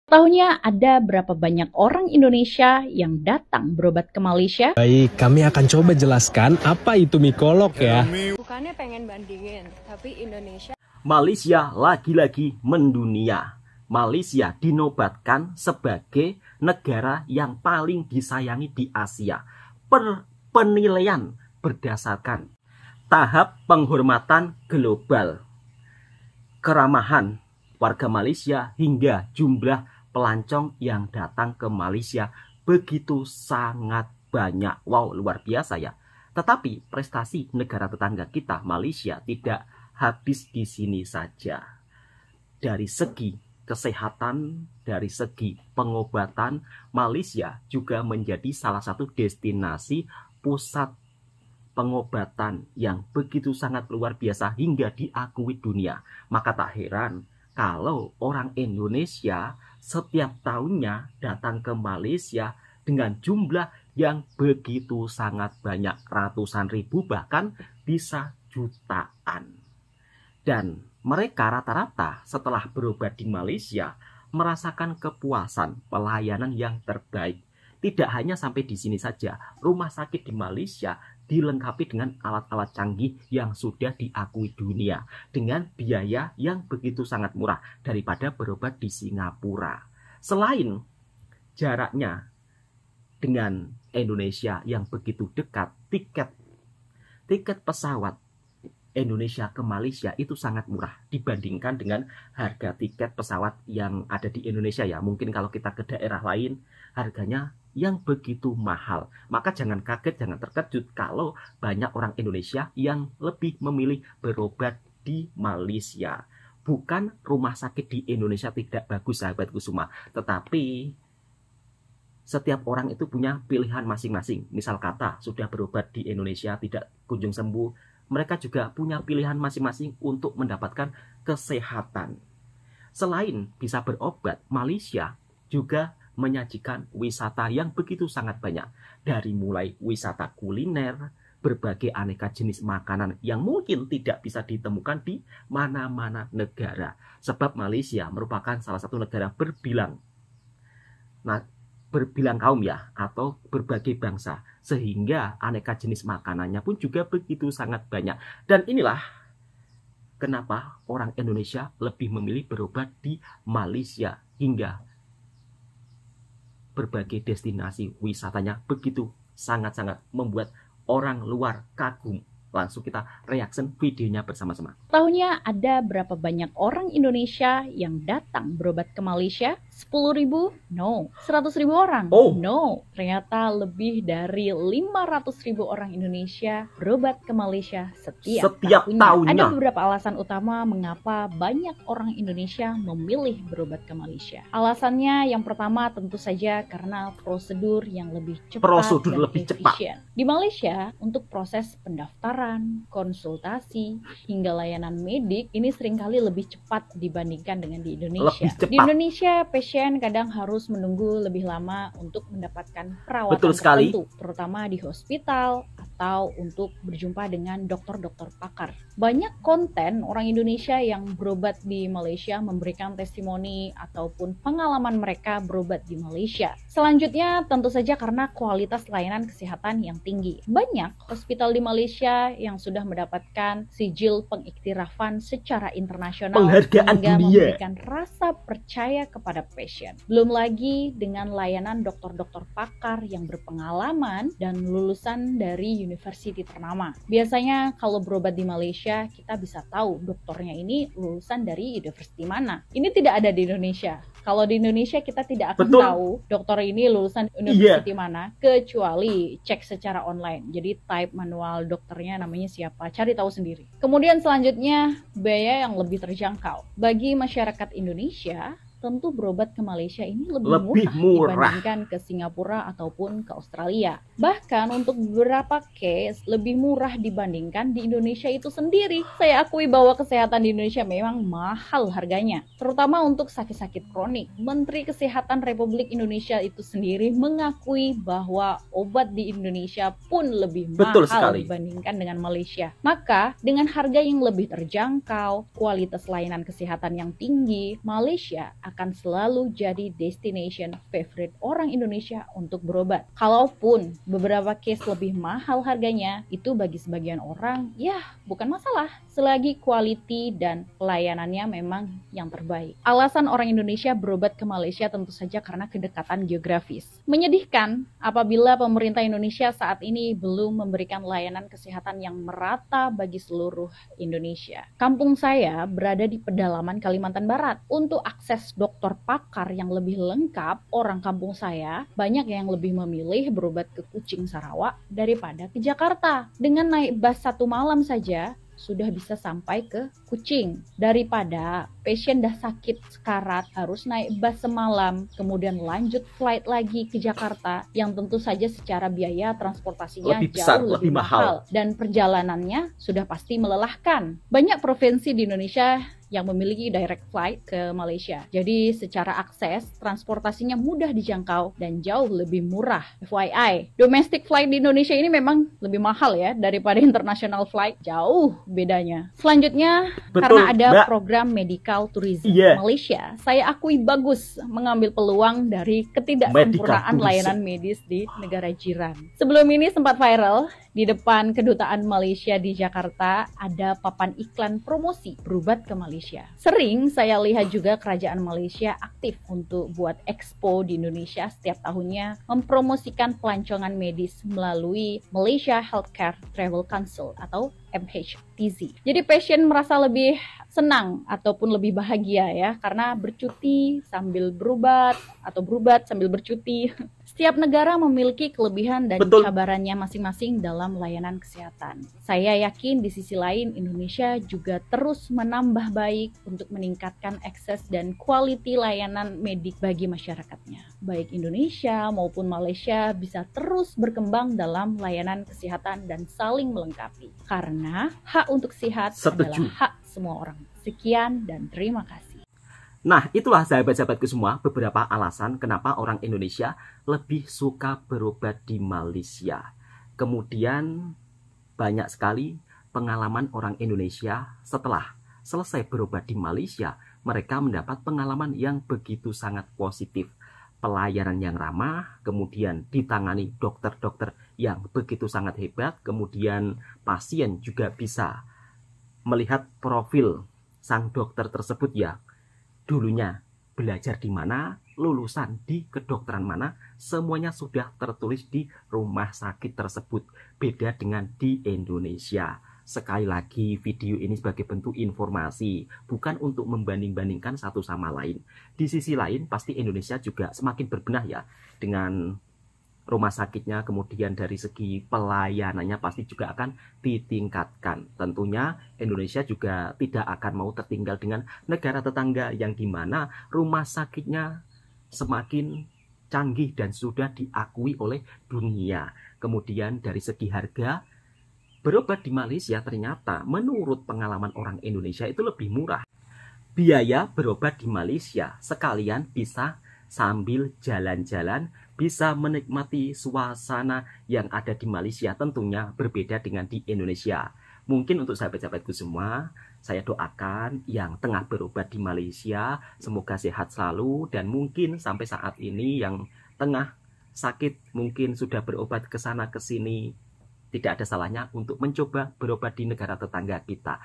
Tahunya ada berapa banyak orang Indonesia yang datang berobat ke Malaysia? Baik, kami akan coba jelaskan apa itu mikolog ya. Bukannya pengen bandingin, tapi Indonesia. Malaysia lagi-lagi mendunia. Malaysia dinobatkan sebagai negara yang paling disayangi di Asia. Penilaian berdasarkan tahap penghormatan global, keramahan warga Malaysia hingga jumlah pelancong yang datang ke Malaysia begitu sangat banyak. Wow, luar biasa ya. Tetapi prestasi negara tetangga kita, Malaysia, tidak habis di sini saja. Dari segi kesehatan, dari segi pengobatan, Malaysia juga menjadi salah satu destinasi pusat pengobatan yang begitu sangat luar biasa hingga diakui dunia. Maka tak heran kalau orang Indonesia setiap tahunnya datang ke Malaysia dengan jumlah yang begitu sangat banyak, ratusan ribu bahkan bisa jutaan. Dan mereka rata-rata setelah berobat di Malaysia merasakan kepuasan pelayanan yang terbaik. Tidak hanya sampai di sini saja, rumah sakit di Malaysia dilengkapi dengan alat-alat canggih yang sudah diakui dunia dengan biaya yang begitu sangat murah daripada berobat di Singapura. Selain jaraknya dengan Indonesia yang begitu dekat, tiket pesawat Indonesia ke Malaysia itu sangat murah dibandingkan dengan harga tiket pesawat yang ada di Indonesia ya. Mungkin kalau kita ke daerah lain harganya yang begitu mahal. Maka jangan kaget, jangan terkejut kalau banyak orang Indonesia yang lebih memilih berobat di Malaysia. Bukan rumah sakit di Indonesia tidak bagus sahabatku semua, tetapi setiap orang itu punya pilihan masing-masing. Misal kata sudah berobat di Indonesia tidak kunjung sembuh, mereka juga punya pilihan masing-masing untuk mendapatkan kesehatan. Selain bisa berobat, Malaysia juga menyajikan wisata yang begitu sangat banyak. Dari mulai wisata kuliner, berbagai aneka jenis makanan yang mungkin tidak bisa ditemukan di mana-mana negara. Sebab Malaysia merupakan salah satu negara berbilang kaum ya, atau berbagai bangsa. Sehingga aneka jenis makanannya pun juga begitu sangat banyak. Dan inilah kenapa orang Indonesia lebih memilih berobat di Malaysia hingga berbagai destinasi wisatanya begitu sangat-sangat membuat orang luar kagum. Langsung kita reaction videonya bersama-sama. Tahunya ada berapa banyak orang Indonesia yang datang berobat ke Malaysia? 10.000? No. 100.000 orang? Oh. No. Ternyata lebih dari 500.000 orang Indonesia berobat ke Malaysia setiap tahunnya. Ada beberapa alasan utama mengapa banyak orang Indonesia memilih berobat ke Malaysia. Alasannya yang pertama tentu saja karena prosedur yang lebih cepat dan efisien. Di Malaysia, untuk proses pendaftaran, konsultasi, hingga layanan medik ini seringkali lebih cepat dibandingkan dengan di Indonesia. Di Indonesia, pasien kadang harus menunggu lebih lama untuk mendapatkan perawatan tertentu, terutama di hospital atau untuk berjumpa dengan dokter-dokter pakar. Banyak konten orang Indonesia yang berobat di Malaysia memberikan testimoni ataupun pengalaman mereka berobat di Malaysia. Selanjutnya tentu saja karena kualitas layanan kesehatan yang tinggi. Banyak hospital di Malaysia yang sudah mendapatkan sijil pengiktirafan secara internasional hingga memberikan rasa percaya kepada pasien. Belum lagi dengan layanan dokter-dokter pakar yang berpengalaman dan lulusan dari universiti ternama. Biasanya kalau berobat di Malaysia, kita bisa tahu dokternya ini lulusan dari universiti mana. Ini tidak ada di Indonesia. Kalau di Indonesia kita tidak akan tahu dokter ini lulusan universiti mana, kecuali cek secara online. Jadi type manual dokternya namanya siapa, cari tahu sendiri. Kemudian selanjutnya biaya yang lebih terjangkau. Bagi masyarakat Indonesia, tentu berobat ke Malaysia ini lebih murah dibandingkan ke Singapura ataupun ke Australia. Bahkan untuk beberapa case lebih murah dibandingkan di Indonesia itu sendiri. Saya akui bahwa kesehatan di Indonesia memang mahal harganya, terutama untuk sakit-sakit kronik. Menteri Kesehatan Republik Indonesia itu sendiri mengakui bahwa obat di Indonesia pun lebih mahal dibandingkan dengan Malaysia. Maka dengan harga yang lebih terjangkau, kualitas layanan kesehatan yang tinggi, Malaysia akan selalu jadi destination favorite orang Indonesia untuk berobat. Kalaupun beberapa case lebih mahal harganya, itu bagi sebagian orang ya bukan masalah, selagi quality dan pelayanannya memang yang terbaik. Alasan orang Indonesia berobat ke Malaysia tentu saja karena kedekatan geografis. Menyedihkan apabila pemerintah Indonesia saat ini belum memberikan layanan kesehatan yang merata bagi seluruh Indonesia. Kampung saya berada di pedalaman Kalimantan Barat. Untuk akses dokter pakar yang lebih lengkap, orang kampung saya banyak yang lebih memilih berobat ke Kuching, Sarawak daripada ke Jakarta. Dengan naik bus 1 malam saja sudah bisa sampai ke Kuching, daripada pasien dah sakit sekarat harus naik bus semalam kemudian lanjut flight lagi ke Jakarta, yang tentu saja secara biaya transportasinya lebih besar, jauh lebih mahal dan perjalanannya sudah pasti melelahkan. Banyak provinsi di Indonesia yang memiliki direct flight ke Malaysia. Jadi secara akses, transportasinya mudah dijangkau dan jauh lebih murah. FYI, domestic flight di Indonesia ini memang lebih mahal ya daripada international flight. Jauh bedanya. Selanjutnya, Betul, karena ada Mbak. program medical tourism Iya. Malaysia, saya akui bagus mengambil peluang dari ketidaksempurnaan Medical tourism. layanan medis di negara jiran. Sebelum ini sempat viral, di depan kedutaan Malaysia di Jakarta ada papan iklan promosi berobat ke Malaysia. Sering saya lihat juga kerajaan Malaysia aktif untuk buat expo di Indonesia setiap tahunnya, mempromosikan pelancongan medis melalui Malaysia Healthcare Travel Council atau MHTZ. Jadi pasien merasa lebih senang ataupun lebih bahagia ya, karena bercuti sambil berobat atau berobat sambil bercuti. Setiap negara memiliki kelebihan dan Betul. cabarannya masing-masing dalam layanan kesehatan. Saya yakin di sisi lain Indonesia juga terus menambah baik untuk meningkatkan akses dan quality layanan medik bagi masyarakatnya. Baik Indonesia maupun Malaysia bisa terus berkembang dalam layanan kesehatan dan saling melengkapi. Karena hak untuk sehat Setuju. adalah hak semua orang. Sekian dan terima kasih. Nah, itulah sahabat-sahabatku semua beberapa alasan kenapa orang Indonesia lebih suka berobat di Malaysia. Kemudian banyak sekali pengalaman orang Indonesia setelah selesai berobat di Malaysia, mereka mendapat pengalaman yang begitu sangat positif. Pelayanan yang ramah, kemudian ditangani dokter-dokter yang begitu sangat hebat, kemudian pasien juga bisa melihat profil sang dokter tersebut ya. Dulunya belajar di mana, lulusan di kedokteran mana, semuanya sudah tertulis di rumah sakit tersebut. Beda dengan di Indonesia. Sekali lagi, video ini sebagai bentuk informasi, bukan untuk membanding-bandingkan satu sama lain. Di sisi lain, pasti Indonesia juga semakin berbenah ya, dengan rumah sakitnya, kemudian dari segi pelayanannya pasti juga akan ditingkatkan. Tentunya Indonesia juga tidak akan mau tertinggal dengan negara tetangga yang dimana rumah sakitnya semakin canggih dan sudah diakui oleh dunia. Kemudian dari segi harga, berobat di Malaysia ternyata menurut pengalaman orang Indonesia itu lebih murah. Biaya berobat di Malaysia sekalian bisa sambil jalan-jalan, bisa menikmati suasana yang ada di Malaysia, tentunya berbeda dengan di Indonesia. Mungkin untuk sahabat-sahabatku semua, saya doakan yang tengah berobat di Malaysia, semoga sehat selalu, dan mungkin sampai saat ini yang tengah sakit, mungkin sudah berobat ke sana ke sini, tidak ada salahnya untuk mencoba berobat di negara tetangga kita.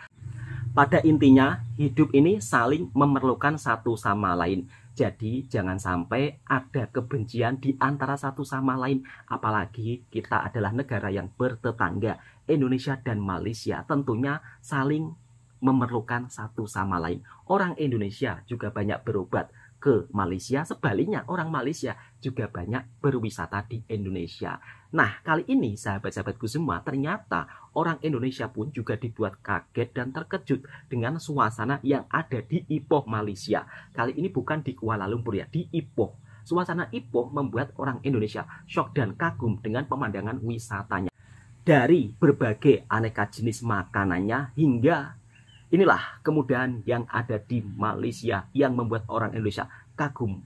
Pada intinya, hidup ini saling memerlukan satu sama lain. Jadi jangan sampai ada kebencian di antara satu sama lain. Apalagi kita adalah negara yang bertetangga. Indonesia dan Malaysia tentunya saling memerlukan satu sama lain. Orang Indonesia juga banyak berobat ke Malaysia. Sebaliknya orang Malaysia juga banyak berwisata di Indonesia. Nah, kali ini sahabat-sahabatku semua, ternyata orang Indonesia pun juga dibuat kaget dan terkejut dengan suasana yang ada di Ipoh, Malaysia. Kali ini bukan di Kuala Lumpur ya, di Ipoh. Suasana Ipoh membuat orang Indonesia syok dan kagum dengan pemandangan wisatanya. Dari berbagai aneka jenis makanannya hingga inilah kemudahan yang ada di Malaysia yang membuat orang Indonesia kagum.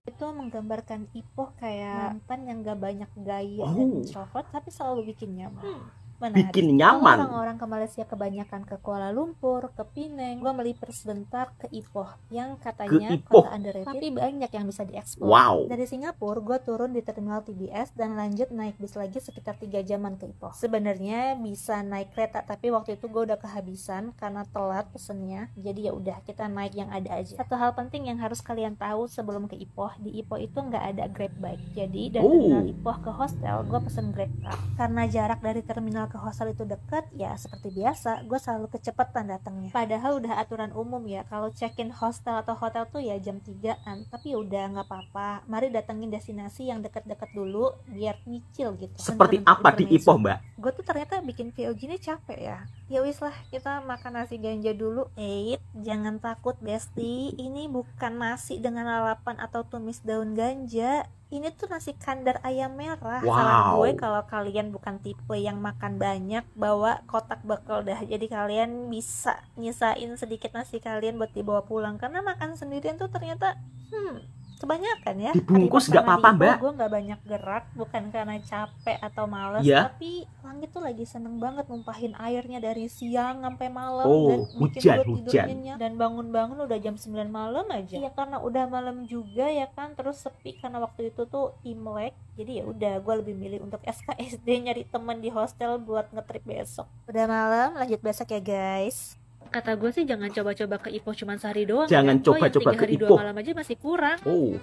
Itu menggambarkan Ipoh kayak mantan yang gak banyak gaya dan Oh. introvert tapi selalu bikin nyaman. menarik. bikin Kalau nyaman. orang-orang ke Malaysia kebanyakan ke Kuala Lumpur, ke Penang, gue melipir sebentar ke Ipoh yang katanya Ke Ipoh. kota underrated, tapi banyak yang bisa dieksplor. Wow. Dari Singapura gue turun di terminal TBS dan lanjut naik bis lagi sekitar 3 jaman ke Ipoh. Sebenarnya bisa naik kereta, tapi waktu itu gue udah kehabisan karena telat pesennya. Jadi ya udah, kita naik yang ada aja. Satu hal penting yang harus kalian tahu sebelum ke Ipoh, di Ipoh itu nggak ada Grab bike. Jadi dari terminal Ipoh ke hostel gue pesen Grab Car. Karena jarak dari terminal ke hostel itu dekat, ya seperti biasa gue selalu kecepatan datangnya. Padahal udah aturan umum ya, kalau check-in hostel atau hotel tuh ya jam 3-an. Tapi udah nggak apa-apa, mari datengin destinasi yang deket-deket dulu biar nyicil gitu. Seperti Bentar, apa di intermezzo. Ipoh, Mbak? Gue tuh ternyata bikin VOG ini capek ya. Ya wis lah, kita makan nasi ganja dulu. Jangan takut Besti, ini bukan nasi dengan lalapan atau tumis daun ganja. Ini tuh nasi kandar ayam merah. Wow. Saran gue kalau kalian bukan tipe yang makan banyak, bawa kotak bekal dah. Jadi kalian bisa nyisain sedikit nasi kalian buat dibawa pulang. Karena makan sendirian tuh ternyata kebanyakan ya. Dibungkus Hari nggak pertama apa-apa, di Ipoh, Mbak? gue nggak banyak gerak, bukan karena capek atau males, Iya. tapi langit tuh lagi seneng banget numpahin airnya dari siang sampai malam. Oh, Dan bikin hujan, gue tidur hujan. nyenyak. Dan bangun-bangun udah jam 9 malam aja. Iya, karena udah malam juga ya kan, terus sepi karena waktu itu tuh Imlek. Jadi ya udah, gue lebih milih untuk SKSD nyari teman di hostel buat ngetrip besok. Udah malam, lanjut besok ya guys. Kata gue sih jangan coba-coba ke Ipoh cuma sehari doang. Jangan ya. Gue yang coba-coba 3 ke hari Ipoh. 2 malam aja masih kurang. Oh,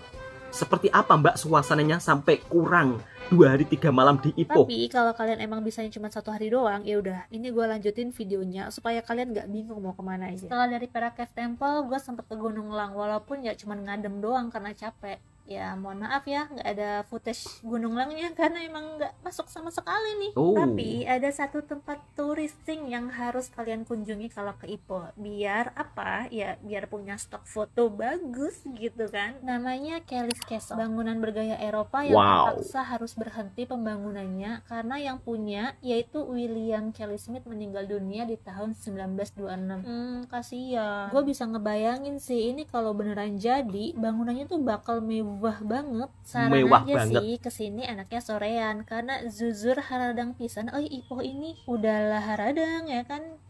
seperti apa Mbak suasananya sampai kurang 2 hari 3 malam di Ipoh? Tapi kalau kalian emang bisanya cuma 1 hari doang, ya udah, ini gue lanjutin videonya supaya kalian nggak bingung mau kemana aja. Setelah dari Perak Cave Temple, gue sempet ke Gunung Lang, walaupun ya cuma ngadem doang karena capek. Ya mohon maaf ya, nggak ada footage Gunung Langnya karena emang nggak masuk sama sekali nih. Oh. Tapi ada satu tempat touristing yang harus kalian kunjungi kalau ke Ipoh. Biar apa? Ya biar punya stok foto bagus gitu kan. Namanya Kelly's Castle, bangunan bergaya Eropa yang Wow. terpaksa harus berhenti pembangunannya karena yang punya yaitu William Kelly Smith meninggal dunia di tahun 1926. Kasihan. Gue bisa ngebayangin sih ini kalau beneran jadi, bangunannya tuh bakal mewah banget. Saran Mewah aja banget. sih kesini enaknya sorean karena jujur haradang pisan. Oh Ipoh ini udahlah haradang ya kan,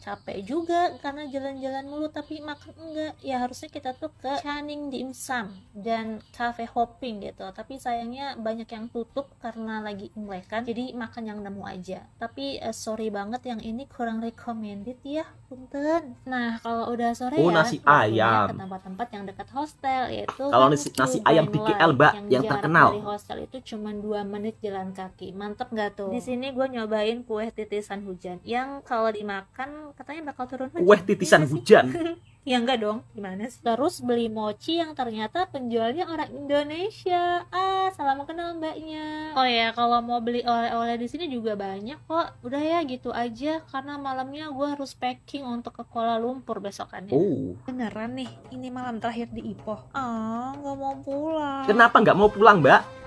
capek juga karena jalan-jalan mulu tapi makan enggak. Ya harusnya kita tuh ke Channing Dim Sum dan cafe hopping gitu, tapi sayangnya banyak yang tutup karena lagi Imlek kan, jadi makan yang nemu aja. Tapi sorry banget yang ini kurang recommended ya, punten. Nah kalau udah sore Oh, ya nasi waktunya ayam. ke tempat-tempat yang dekat hostel, yaitu Kalau kan nasi Cuban ayam di Light, KL, Mbak, yang jarak terkenal. dari hostel itu cuma 2 menit jalan kaki. Mantep gak tuh? Di sini gue nyobain kue titisan hujan yang kalau dimakan katanya bakal turun hujan. Kue titisan Iya nggak sih? hujan. Ya enggak dong, gimana sih? Terus beli mochi yang ternyata penjualnya orang Indonesia. Salam kenal mbaknya. Oh ya, kalau mau beli oleh-oleh di sini juga banyak kok. Udah ya gitu aja, karena malamnya gue harus packing untuk ke Kuala Lumpur besokannya. Oh, Beneran nih, ini malam terakhir di Ipoh. Nggak mau pulang. kenapa nggak mau pulang Mbak?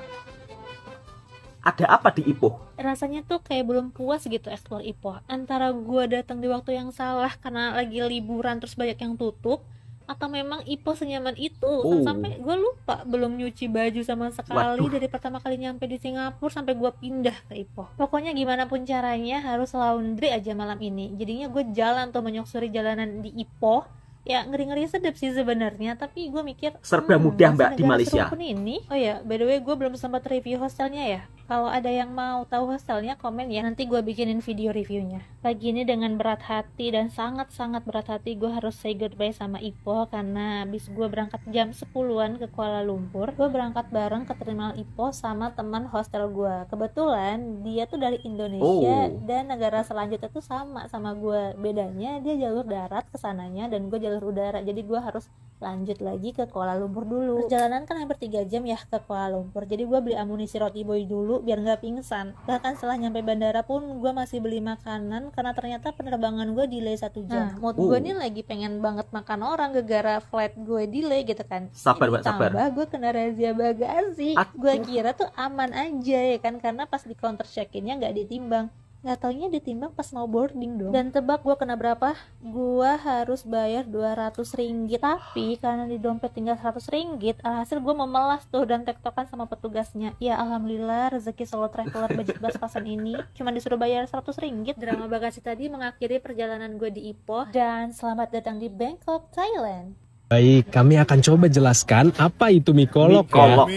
Ada apa di Ipoh? Rasanya tuh kayak belum puas gitu explore Ipoh. Antara gue datang di waktu yang salah karena lagi liburan terus banyak yang tutup, atau memang Ipoh senyaman itu. Sampai gue lupa belum nyuci baju sama sekali. Waduh. Dari pertama kali nyampe di Singapura sampai gue pindah ke Ipoh. Pokoknya gimana pun caranya harus laundry aja malam ini. Jadinya gue jalan tuh menyoksuri jalanan di Ipoh. Ya ngeri-ngeri sedap sih sebenarnya, tapi gue mikir Serba mudah, masa Mbak, di negara Malaysia. serukun ini. Oh ya, by the way gue belum sempat review hostelnya ya. Kalau ada yang mau tahu hostelnya komen ya, nanti gue bikinin video reviewnya. Pagi ini dengan berat hati dan sangat-sangat berat hati gue harus say goodbye sama Ipoh karena habis gue berangkat jam 10-an ke Kuala Lumpur. Gue berangkat bareng ke terminal Ipoh sama teman hostel gue. Kebetulan dia tuh dari Indonesia dan negara selanjutnya tuh sama gue. Bedanya dia jalur darat kesananya dan gue jalur udara. Jadi gue harus lanjut lagi ke Kuala Lumpur dulu. Perjalanan kan hampir 3 jam ya ke Kuala Lumpur. Jadi gue beli amunisi roti boy dulu biar nggak pingsan. Bahkan setelah nyampe bandara pun gue masih beli makanan karena ternyata penerbangan gue delay 1 jam. Mood gue nih lagi pengen banget makan orang gara-gara flight gue delay gitu kan. Sabar, Mbak, sabar. Tambah gue kena razia bagasi. Gue kira tuh aman aja ya kan, karena pas di counter check-innya nggak ditimbang. Nggak taunya ditimbang pas mau boarding dong. Dan tebak gue kena berapa? Gue harus bayar 200 ringgit. Tapi karena di dompet tinggal 100 ringgit, alhasil gue memelas tuh dan tektokan sama petugasnya. Ya alhamdulillah rezeki solo traveler budget pas-pasan ini cuma disuruh bayar 100 ringgit. Drama bagasi tadi mengakhiri perjalanan gue di Ipoh. Dan selamat datang di Bangkok, Thailand. Baik, kami akan coba jelaskan apa itu mie kolok ya.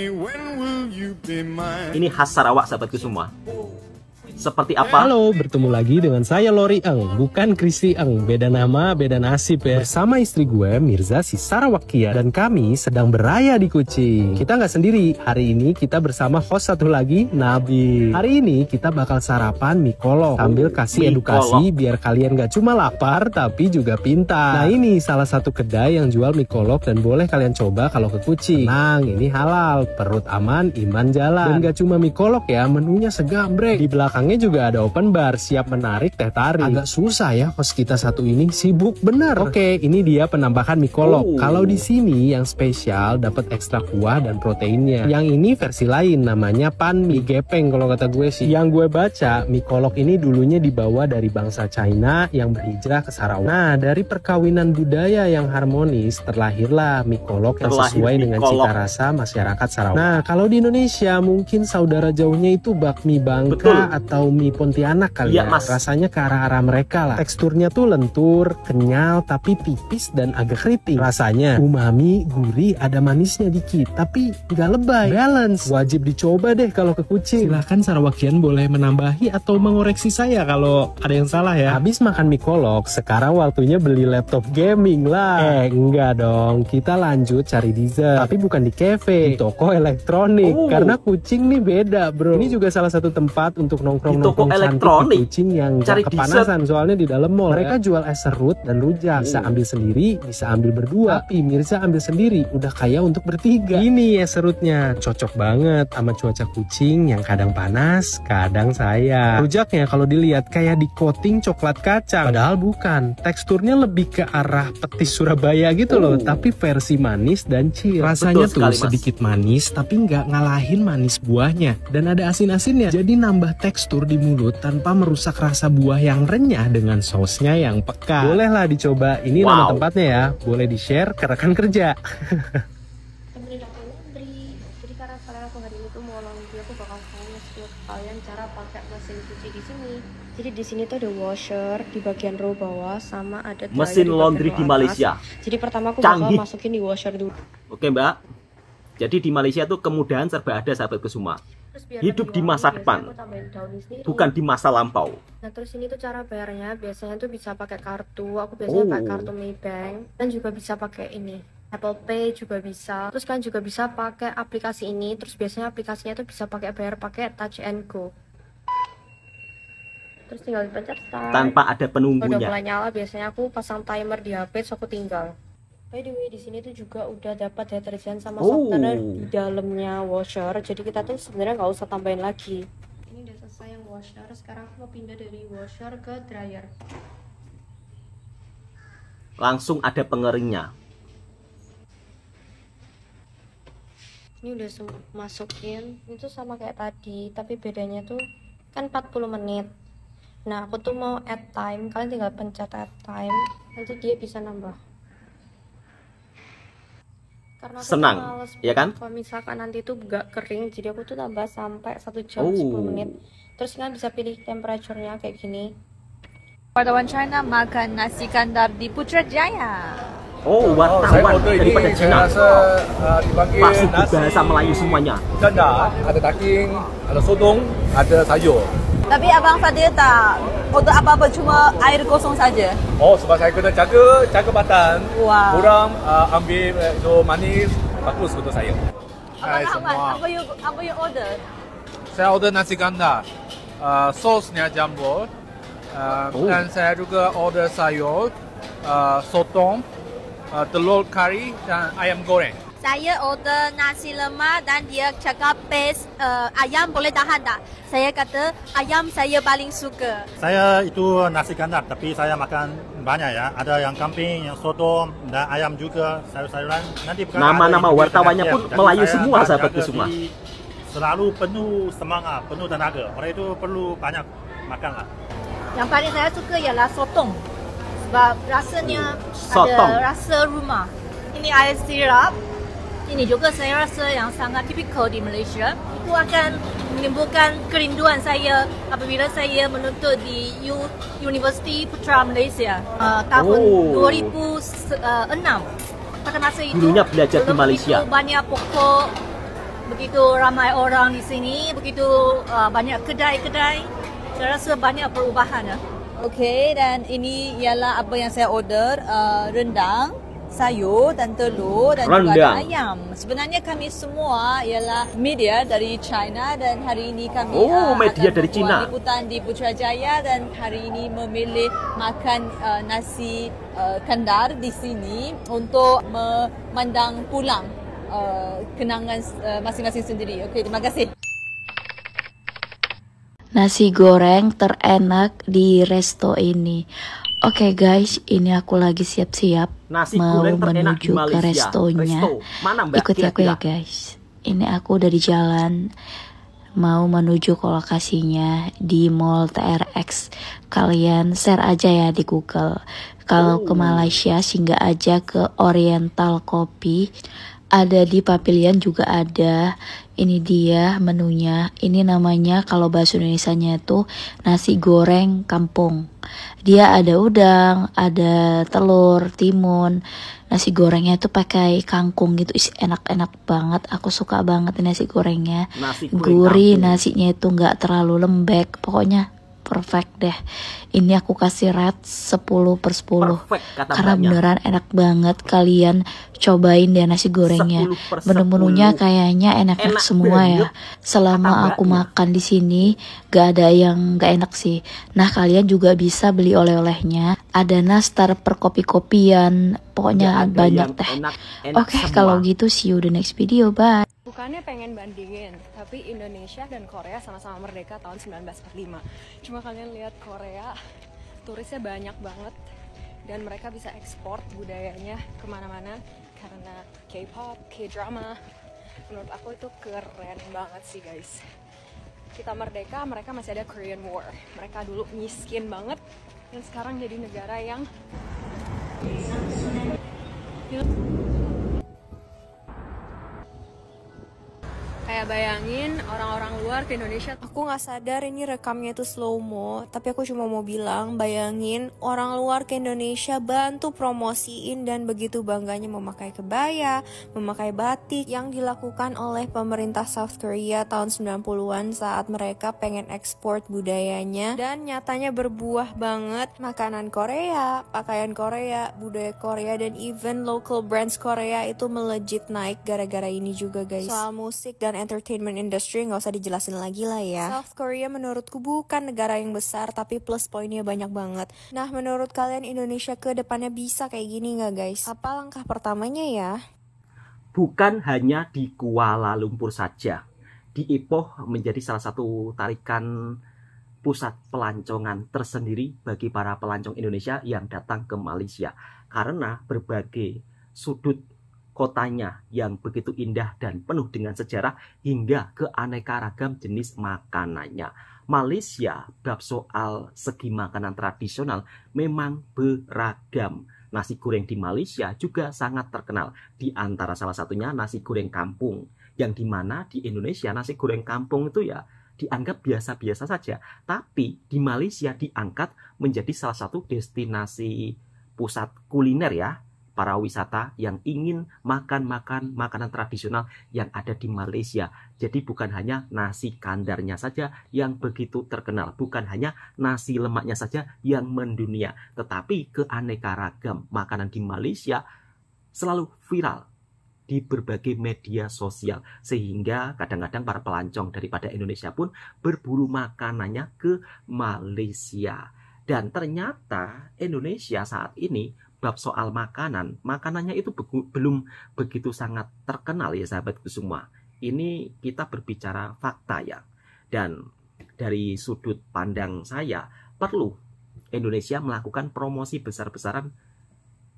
Ini khas Sarawak sahabatku semua. Seperti apa? Halo, bertemu lagi dengan saya Lori Eng, bukan Kristi Eng. Beda nama, beda nasib ya. Bersama istri gue, Mirza si Sarawakia, dan kami sedang beraya di Kuching. Kita nggak sendiri, hari ini kita bersama host satu lagi, Nabi. Hari ini kita bakal sarapan mie kolok sambil kasih edukasi biar kalian nggak cuma lapar tapi juga pintar. Nah ini salah satu kedai yang jual mie kolok dan boleh kalian coba kalau ke Kuching. Tenang, ini halal, perut aman, iman jalan. Dan nggak cuma mie kolok ya, menunya segambrek. Di belakang juga ada open bar siap menarik teh tarik. Agak susah ya host kita satu ini, sibuk bener. Oke, ini dia penambahan mie kolok. Kalau di sini yang spesial dapat ekstra kuah dan proteinnya. Yang ini versi lain namanya pan mie gepeng kalau kata gue sih. Yang gue baca mie kolok ini dulunya dibawa dari bangsa China yang berhijrah ke Sarawak. Nah dari perkawinan budaya yang harmonis terlahirlah mie kolok yang sesuai dengan cita rasa masyarakat Sarawak. Nah kalau di Indonesia mungkin saudara jauhnya itu bakmi Bangka atau mie Pontianak kali ya, Mas. Rasanya ke arah-arah mereka lah. Teksturnya tuh lentur, kenyal, tapi tipis dan agak keriting. Rasanya umami, gurih, ada manisnya dikit, tapi nggak lebay. Balance. Wajib dicoba deh kalau ke Kuching. Silahkan Sarawakian boleh menambahi atau mengoreksi saya kalau ada yang salah ya. Habis makan mie kolok, sekarang waktunya beli laptop gaming lah. Enggak dong. Kita lanjut cari dessert. Tapi bukan di cafe, di toko elektronik. Karena Kuching nih beda bro. Ini juga salah satu tempat untuk nongkrong di toko elektronik Kuching yang cari kepanasan soalnya di dalam mall. Mereka jual es serut dan rujak. Bisa ambil sendiri, bisa ambil berdua. Tapi Mirza ambil sendiri, udah kaya untuk bertiga. Ini es serutnya cocok banget sama cuaca Kuching yang kadang panas, kadang sayang. Rujaknya kalau dilihat kayak di coating coklat kacang, padahal bukan. Teksturnya lebih ke arah petis Surabaya gitu loh, tapi versi manis dan chill. Rasanya tuh sedikit manis, tapi nggak ngalahin manis buahnya. Dan ada asin-asinnya, jadi nambah tekstur di mulut tanpa merusak rasa buah yang renyah dengan sausnya yang pekat. Bolehlah dicoba. Ini nama tempatnya ya. Boleh di-share ke rekan kerja. Temenin aku laundry. Jadi karena kalian aku hari ini tuh mau laundry, aku bakal nge-share kalian cara pakai mesin cuci di sini. Jadi di sini tuh ada washer di bagian row bawah sama ada mesin laundry di Malaysia. Jadi pertama aku bakal masukin di washer dulu. Oke Mbak. Jadi di Malaysia tuh kemudahan serba ada sahabatku semua. Hidup di masa depan, bukan di masa lampau. Nah terus ini tuh cara bayarnya, biasanya tuh bisa pakai kartu. Aku biasanya pakai kartu Maybank, dan juga bisa pakai ini Apple Pay juga bisa. Terus kan juga bisa pakai aplikasi ini. Terus biasanya aplikasinya tuh bisa pakai bayar pakai Touch and Go. Terus tinggal dipencet start. Tanpa ada penunggunya. Udah mulai nyala, biasanya aku pasang timer di HP, so aku tinggal. By the way, di sini tuh juga udah dapat deterjen sama softener di dalamnya washer. Jadi kita tuh sebenarnya nggak usah tambahin lagi. Ini udah selesai yang washer. Sekarang aku mau pindah dari washer ke dryer. Langsung ada pengeringnya. Ini udah masukin. Itu sama kayak tadi, tapi bedanya tuh kan 40 menit. Nah, aku tuh mau add time. Kalian tinggal pencet add time, nanti dia bisa nambah. Karena aku senang, males, ya kan? Kalau misalkan nanti tuh gak kering, jadi aku tuh tambah sampai 1 jam 10 menit. Terus kan bisa pilih temperaturenya kayak gini. Wartawan China makan nasi kandar di Putrajaya. Wartawan daripada China. Pasti bahasa Melayu semuanya. Kandar, ada daging, ada sotong, ada sayur. Tapi Abang Fadil tak order apa-apa, cuma air kosong saja. Sebab saya kena jaga badan. Wow. Orang ambil itu manis, bagus untuk saya. Abang Ahmad, apa you order? Saya order nasi kandar, sosnya jambol, dan saya juga order sayur, sotong, telur kari dan ayam goreng. Saya order nasi lemak dan dia cakap best ayam boleh tahan tak? Saya kata ayam saya paling suka. Saya itu nasi kandar, tapi saya makan banyak ya. Ada yang kambing, yang soto, dan ayam juga, sayur-sayuran. Nanti nama-nama wartawannya pun Melayu semua sahabatku semua. Selalu penuh semangat, penuh tenaga. Orang itu perlu banyak makan lah. Yang paling saya suka ialah sotong. Sebab rasanya Sotong. ada rasa rumah. Ini air sirap. Ini juga saya rasa yang sangat tipikal di Malaysia. Itu akan menimbulkan kerinduan saya apabila saya menuntut di Universiti Putra Malaysia tahun 2006. Pada masa itu Dulunya belajar di belum Malaysia. begitu banyak pokok, begitu ramai orang di sini, begitu banyak kedai-kedai. Saya rasa banyak perubahan. Okey, dan ini ialah apa yang saya order, rendang, sayur dan telur dan juga ada ayam. Sebenarnya kami semua ialah media dari China dan hari ini kami media akan dari China. membuat liputan di Putrajaya dan hari ini memilih makan nasi kandar di sini untuk memandang pulang kenangan masing-masing sendiri. Okey, terima kasih. Nasi goreng terenak di resto ini. Oke guys, ini aku lagi siap-siap Nasi mau goreng terenak di menuju ke Malaysia. restonya. Resto. Mana, Mbak? Ikuti aku ya Kira-kira? guys. Ini aku udah di jalan mau menuju ke lokasinya di Mall TRX. Kalian share aja ya di Google. Kalau ke Malaysia singgah aja ke Oriental Coffee. Ada di Pavilion juga ada. Ini dia menunya. Ini namanya kalau bahasa Indonesianya itu nasi goreng kampung. Dia ada udang, ada telur, timun. Nasi gorengnya itu pakai kangkung gitu. Enak-enak banget. Aku suka banget nasi gorengnya. Nasi goreng Gurih, kampung. nasinya itu nggak terlalu lembek. Pokoknya perfect deh. Ini aku kasih rate 10/10. Perfect kata Karena mbaknya. beneran enak banget. Kalian cobain deh nasi gorengnya. 10/10. Menu-menunya kayaknya Enak enak-enak semua ya. banget, Selama kata aku mbaknya. makan di sini gak ada yang gak enak sih. Nah kalian juga bisa beli oleh-olehnya. Ada nastar per kopi-kopian. Pokoknya Nggak ada banyak yang deh. enak-enak Oke, semua. kalau gitu see you the next video. Bye. Bukannya pengen bandingin, tapi Indonesia dan Korea sama-sama merdeka tahun 1945. Cuma kalian lihat Korea, turisnya banyak banget dan mereka bisa ekspor budayanya kemana-mana karena K-pop, K-drama. Menurut aku itu keren banget sih guys. Kita merdeka, mereka masih ada Korean War. Mereka dulu miskin banget dan sekarang jadi negara yang kayak bayangin orang-orang luar ke Indonesia. Aku nggak sadar ini rekamnya itu slow mo, tapi aku cuma mau bilang, bayangin orang luar ke Indonesia bantu promosiin dan begitu bangganya memakai kebaya, memakai batik yang dilakukan oleh pemerintah South Korea tahun 90-an saat mereka pengen ekspor budayanya dan nyatanya berbuah banget. Makanan Korea, pakaian Korea, budaya Korea dan even local brands Korea itu melejit naik gara-gara ini juga guys. Soal musik dan entertainment industry nggak usah dijelasin lagi lah ya. South Korea menurutku bukan negara yang besar tapi plus poinnya banyak banget. Nah menurut kalian Indonesia ke depannya bisa kayak gini nggak guys? Apa langkah pertamanya ya? Bukan hanya di Kuala Lumpur saja, di Ipoh menjadi salah satu tarikan pusat pelancongan tersendiri bagi para pelancong Indonesia yang datang ke Malaysia. Karena berbagai sudut kotanya yang begitu indah dan penuh dengan sejarah hingga ke aneka ragam jenis makanannya. Malaysia bab soal segi makanan tradisional memang beragam. Nasi goreng di Malaysia juga sangat terkenal. Di antara salah satunya nasi goreng kampung. Yang dimana di Indonesia nasi goreng kampung itu ya dianggap biasa-biasa saja. Tapi di Malaysia diangkat menjadi salah satu destinasi pusat kuliner ya. Para wisata yang ingin makan makanan tradisional yang ada di Malaysia. Jadi bukan hanya nasi kandarnya saja yang begitu terkenal. Bukan hanya nasi lemaknya saja yang mendunia. Tetapi keaneka ragam makanan di Malaysia selalu viral di berbagai media sosial. Sehingga kadang-kadang para pelancong daripada Indonesia pun berburu makanannya ke Malaysia. Dan ternyata Indonesia saat ini bab soal makanannya itu belum begitu sangat terkenal ya sahabatku semua. Ini kita berbicara fakta ya. Dan dari sudut pandang saya, perlu Indonesia melakukan promosi besar-besaran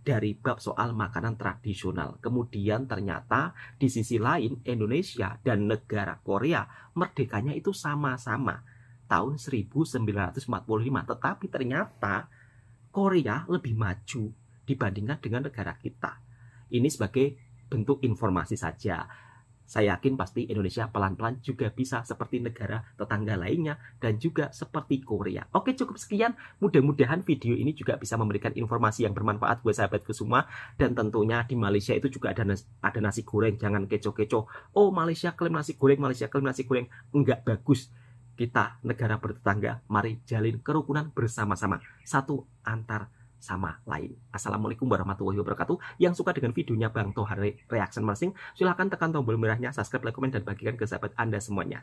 dari bab soal makanan tradisional. Kemudian ternyata di sisi lain Indonesia dan negara Korea merdekanya itu sama-sama. tahun 1945. Tetapi ternyata Korea lebih maju dibandingkan dengan negara kita. Ini sebagai bentuk informasi saja. Saya yakin pasti Indonesia pelan-pelan juga bisa seperti negara tetangga lainnya dan juga seperti Korea. Oke, cukup sekian. Mudah-mudahan video ini juga bisa memberikan informasi yang bermanfaat buat sahabatku semua. Dan tentunya di Malaysia itu juga ada nasi goreng. Jangan keco-keco. Oh, Malaysia klaim nasi goreng, Malaysia klaim nasi goreng. Enggak bagus. Kita negara bertetangga, mari jalin kerukunan bersama-sama. Satu antar sama lain. Assalamualaikum warahmatullahi wabarakatuh. Yang suka dengan videonya Bang Tohar Reaction Mersing, silahkan tekan tombol merahnya, subscribe, like, komen, dan bagikan ke sahabat Anda semuanya.